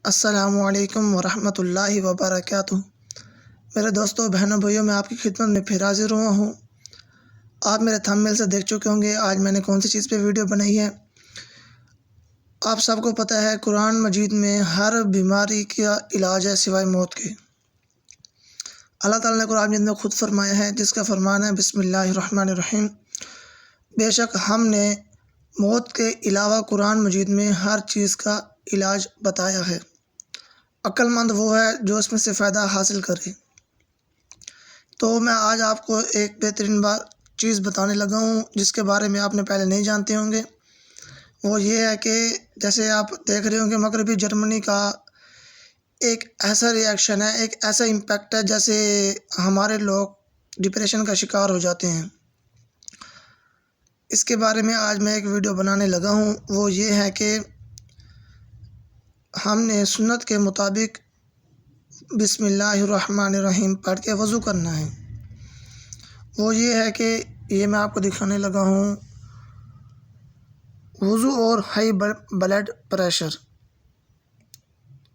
السلام علیکم ورحمۃ اللہ وبرکاتہ۔ میرے دوستوں، بہنوں، بھائیوں، میں آپ کی خدمت میں پھر حاضر ہوا ہوں۔ آپ میرے تھمبنیل سے دیکھ چکے ہوں گے آج میں نے کون سی چیز پہ ویڈیو بنائی ہے۔ آپ سب کو پتہ ہے قرآن مجید میں ہر بیماری کا علاج ہے سوائے موت کے۔ اللہ تعالیٰ نے قرآن مجید میں خود فرمایا ہے، جس کا فرمان ہے بسم اللہ الرحمن الرحیم، بے شک ہم نے موت کے علاوہ قرآن مجید میں ہر چیز کا علاج بتایا ہے۔ عقل مند وہ ہے جو اس میں سے فائدہ حاصل کرے۔ تو میں آج آپ کو ایک بہترین چیز بتانے لگا ہوں جس کے بارے میں آپ نے پہلے نہیں جانتے ہوں گے۔ وہ یہ ہے کہ جیسے آپ دیکھ رہے ہوں گے مغربی جرمنی کا ایک ایسا ریئیکشن ہے، ایک ایسا امپیکٹ ہے جیسے ہمارے لوگ ڈپریشن کا شکار ہو جاتے ہیں۔ اس کے بارے میں آج میں ایک ویڈیو بنانے لگا ہوں۔ وہ یہ ہے کہ ہم نے سنت کے مطابق بسم اللہ الرحمن الرحیم پڑھ کے وضو کرنا ہے۔ وہ یہ ہے کہ یہ میں آپ کو دکھانے لگا ہوں، وضو اور ہائی بلڈ پریشر۔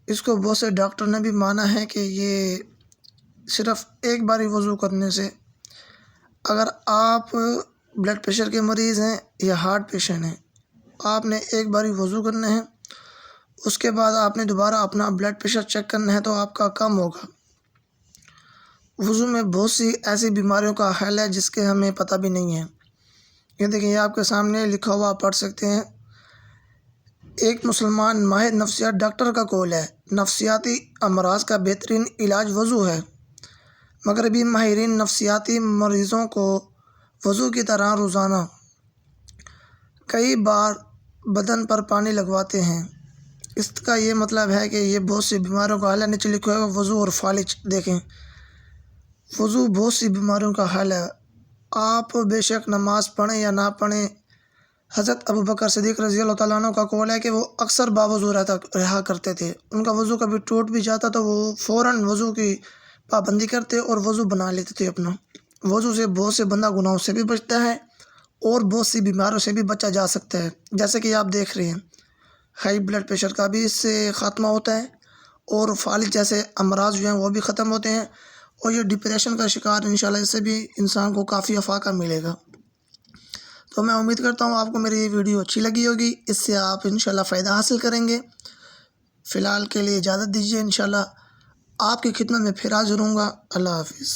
اس کو بہت سے ڈاکٹر نے بھی مانا ہے کہ یہ صرف ایک باری وضو کرنے سے، اگر آپ بلڈ پریشر کے مریض ہیں یا ہارٹ پیشنٹ ہیں، آپ نے ایک باری وضو کرنا ہے، اس کے بعد آپ نے دوبارہ اپنا بلڈ پریشر چیک کرنا ہے تو آپ کا کم ہوگا۔ وضو میں بہت سی ایسی بیماریوں کا حل ہے جس کے ہمیں پتہ بھی نہیں ہے۔ یہ دیکھیں، یہ آپ کے سامنے لکھا ہوا آپ پڑھ سکتے ہیں۔ ایک مسلمان ماہر نفسیات ڈاکٹر کا قول ہے، نفسیاتی امراض کا بہترین علاج وضو ہے۔ مغربی ماہرین نفسیاتی مریضوں کو وضو کی طرح روزانہ کئی بار بدن پر پانی لگواتے ہیں۔ اس کا یہ مطلب ہے کہ یہ بہت سی بیماریوں کا حل ہے۔ نیچے لکھا ہے وضو اور فالج۔ دیکھیں، وضو بہت سی بیماریوں کا حل ہے۔ آپ بے شک نماز پڑھیں یا نہ پڑھیں، حضرت ابوبکر صدیق رضی اللہ تعالیٰ عنہ کا قول ہے کہ وہ اکثر باوضو رہا کرتے تھے۔ ان کا وضو کبھی ٹوٹ بھی جاتا تو وہ فوراً وضو کی پابندی کرتے اور وضو بنا لیتے تھے اپنا۔ وضو سے بہت سے بندہ گناہوں سے بھی بچتا ہے اور بہت سی بیماریوں سے بھی بچا جا سکتا ہے، جیسے کہ آپ دیکھ رہے ہیں ہائی بلڈ پریشر کا بھی اس سے خاتمہ ہوتا ہے، اور فالج جیسے امراض جو ہیں وہ بھی ختم ہوتے ہیں، اور یہ ڈپریشن کا شکار انشاءاللہ اس سے بھی انسان کو کافی افاقہ ملے گا۔ تو میں امید کرتا ہوں آپ کو میری یہ ویڈیو اچھی لگی ہوگی، اس سے آپ انشاءاللہ فائدہ حاصل کریں گے۔ فی الحال کے لیے اجازت دیجیے، انشاءاللہ آپ کی خدمت میں پھر حاضر ہوں گا۔ اللہ حافظ۔